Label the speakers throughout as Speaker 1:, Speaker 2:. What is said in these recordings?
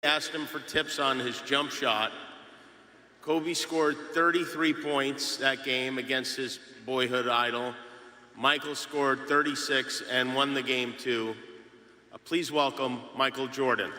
Speaker 1: Asked him for tips on his jump shot. Kobe scored 33 points that game against his boyhood idol. Michael scored 36 and won the game too. Please welcome Michael Jordan.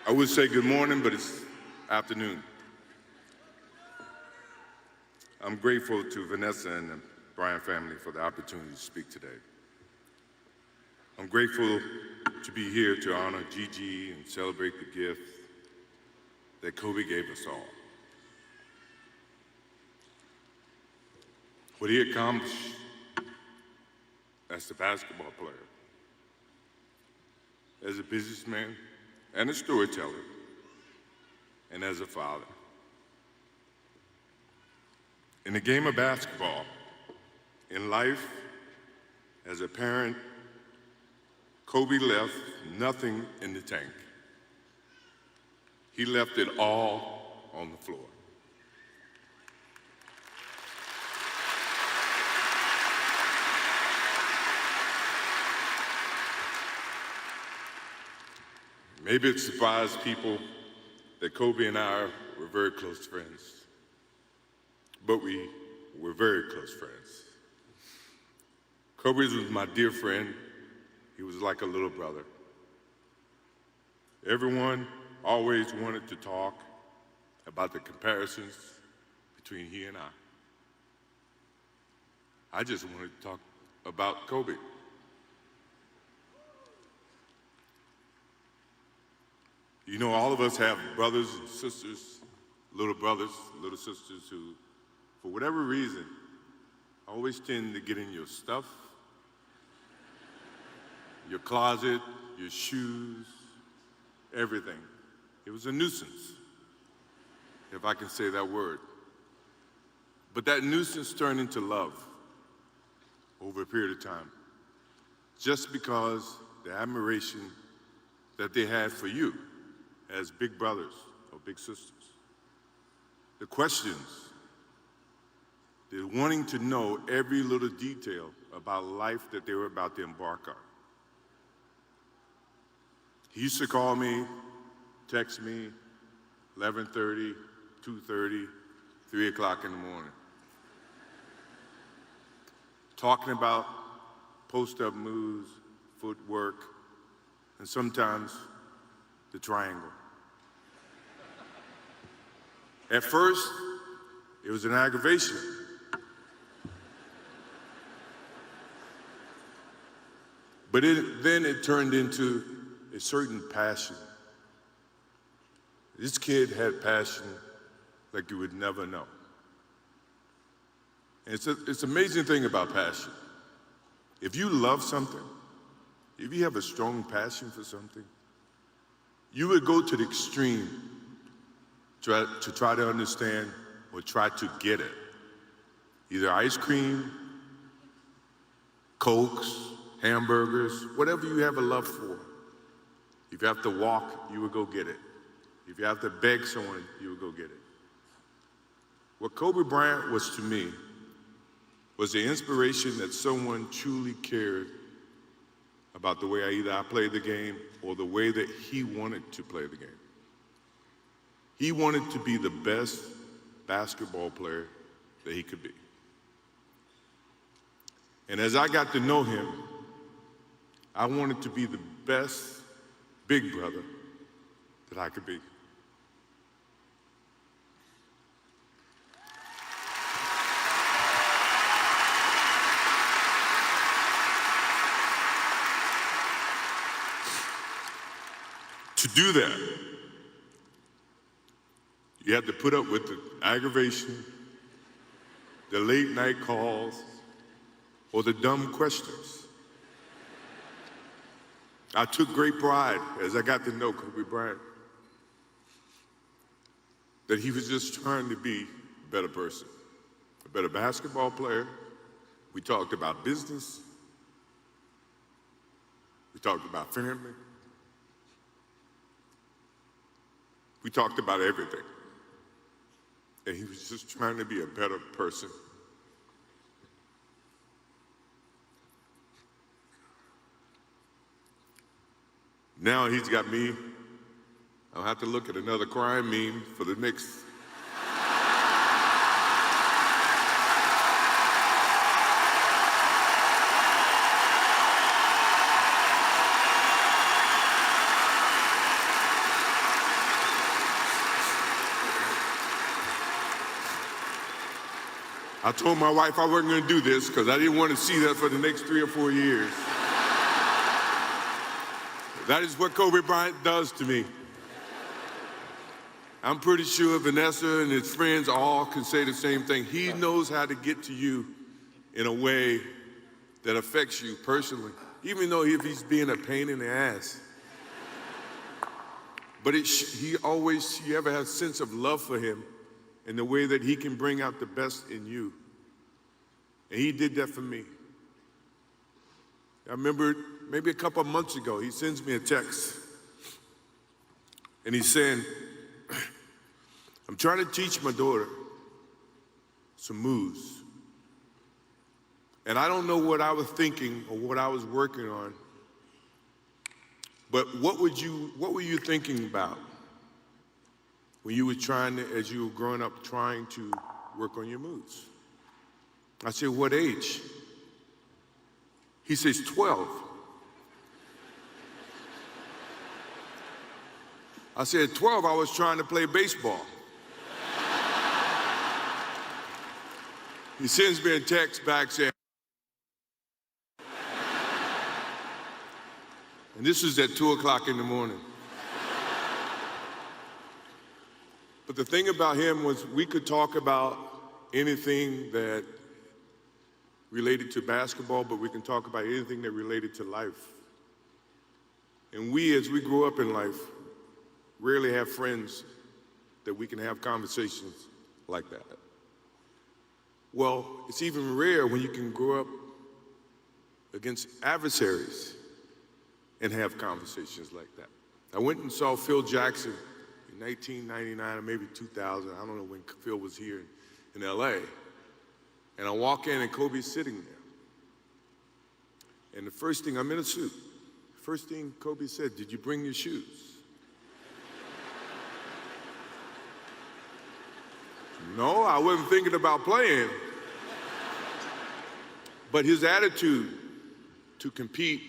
Speaker 2: I would say good morning, but it's afternoon. I'm grateful to Vanessa and the Bryant family for the opportunity to speak today. I'm grateful to be here to honor Gigi and celebrate the gift that Kobe gave us all. What he accomplished as a basketball player, as a businessman, and a storyteller, and as a father. In the game of basketball, in life, as a parent, Kobe left nothing in the tank. He left it all on the floor. Maybe it surprised people that Kobe and I were very close friends, but we were very close friends. Kobe was my dear friend. He was like a little brother. Everyone always wanted to talk about the comparisons between he and I just wanted to talk about Kobe. You know, all of us have brothers and sisters, little sisters who, for whatever reason, always tend to get in your stuff, your closet, your shoes, everything. It was a nuisance, if I can say that word. But that nuisance turned into love over a period of time, just because the admiration that they had for you as big brothers or big sisters. The questions, the wanting to know every little detail about life that they were about to embark on. He used to call me, text me, 11:30, 2:30, 3 o'clock in the morning, talking about post-up moves, footwork, and sometimes the triangle. At first, it was an aggravation. But then it turned into a certain passion. This kid had passion like you would never know. And it's an amazing thing about passion. If you love something, if you have a strong passion for something, you would go to the extreme to try to understand or try to get it. Either ice cream, Cokes, hamburgers, whatever you have a love for. If you have to walk, you would go get it. If you have to beg someone, you would go get it. What Kobe Bryant was to me was the inspiration that someone truly cared about the way I played the game or the way that he wanted to play the game. He wanted to be the best basketball player that he could be. And as I got to know him, I wanted to be the best big brother that I could be. To do that, you have to put up with the aggravation, the late night calls, or the dumb questions. I took great pride as I got to know Kobe Bryant that he was just trying to be a better person, a better basketball player. We talked about business. We talked about family. We talked about everything. And he was just trying to be a better person. Now he's got me. I'll have to look at another crime meme for the next. I told my wife I wasn't going to do this because I didn't want to see that for the next 3 or 4 years. That is what Kobe Bryant does to me. I'm pretty sure Vanessa and his friends all can say the same thing. He knows how to get to you in a way that affects you personally, even though if he's being a pain in the ass. But you ever have a sense of love for him in the way that he can bring out the best in you. And he did that for me. I remember maybe a couple of months ago, he sends me a text. And he's saying, I'm trying to teach my daughter some moves. And I don't know what I was thinking or what I was working on. But what were you thinking about when you were as you were growing up, trying to work on your moves? I said, what age? He says, 12. I said, 12, I was trying to play baseball. He sends me a text back saying, and this is at 2 o'clock in the morning. But the thing about him was we could talk about anything that related to basketball, but we can talk about anything that related to life. And we, as we grow up in life, rarely have friends that we can have conversations like that. Well, it's even rare when you can grow up against adversaries and have conversations like that. I went and saw Phil Jackson in 1999 or maybe 2000. I don't know when Phil was here in LA. And I walk in and Kobe's sitting there. And the first thing, I'm in a suit. The first thing Kobe said, did you bring your shoes? No, I wasn't thinking about playing. But his attitude to compete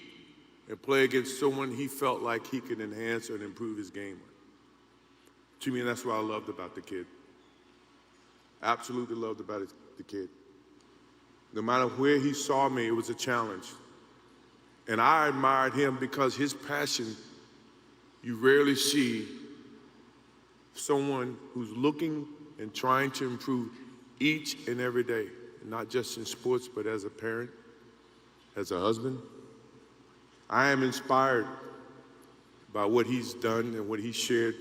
Speaker 2: and play against someone he felt like he could enhance and improve his game with. To me, that's what I loved about the kid. Absolutely loved about the kid. No matter where he saw me, it was a challenge. And I admired him because his passion, you rarely see someone who's looking and trying to improve each and every day, not just in sports, but as a parent, as a husband. I am inspired by what he's done and what he shared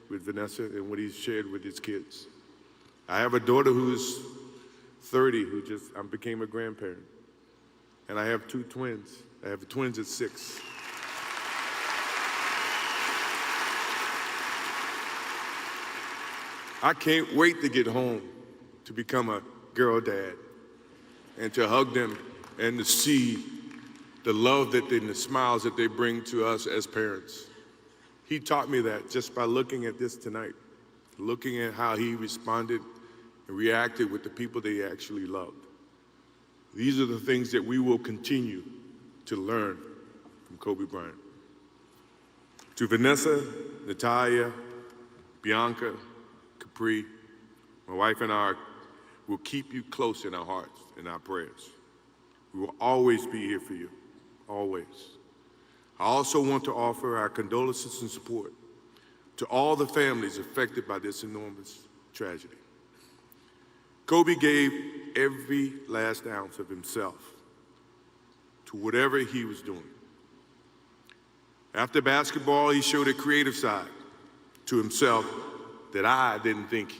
Speaker 2: with Vanessa and what he's shared with his kids. I have a daughter who's 30 I became a grandparent. And I have 2 twins. I have twins at 6. I can't wait to get home to become a girl dad and to hug them and to see the love and the smiles that they bring to us as parents. He taught me that just by looking at this tonight, looking at how he responded and reacted with the people that he actually loved. These are the things that we will continue to learn from Kobe Bryant. To Vanessa, Natalia, Bianca, Capri, my wife and I will keep you close in our hearts and our prayers. We will always be here for you, always. I also want to offer our condolences and support to all the families affected by this enormous tragedy. Kobe gave every last ounce of himself to whatever he was doing. After basketball, he showed a creative side to himself that I didn't think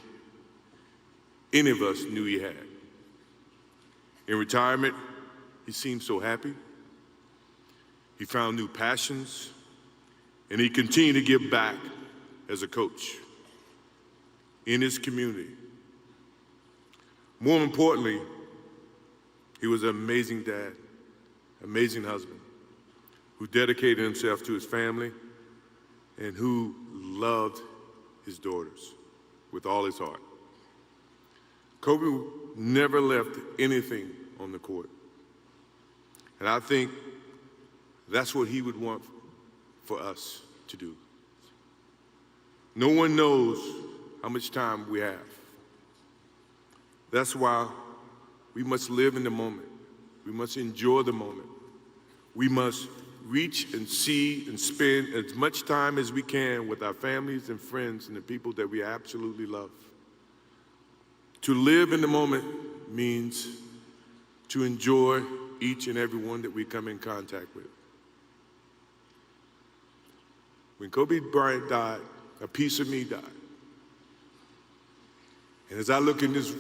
Speaker 2: any of us knew he had. In retirement, he seemed so happy. He found new passions, and he continued to give back as a coach in his community. More importantly, he was an amazing dad, amazing husband, who dedicated himself to his family and who loved his daughters with all his heart. Kobe never left anything on the court. And I think that's what he would want for us to do. No one knows how much time we have. That's why we must live in the moment. We must enjoy the moment. We must reach and see and spend as much time as we can with our families and friends and the people that we absolutely love. To live in the moment means to enjoy each and every one that we come in contact with. When Kobe Bryant died, a piece of me died. And as I look in this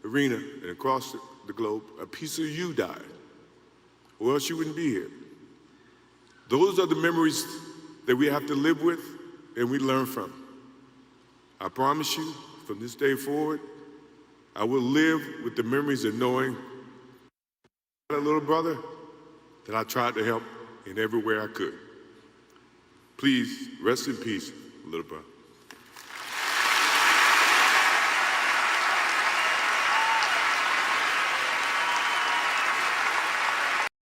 Speaker 2: arena and across the globe, a piece of you died, or else you wouldn't be here. Those are the memories that we have to live with and we learn from. I promise you, from this day forward, I will live with the memories of knowing a little brother that I tried to help in every way I could. Please rest in peace, little brother.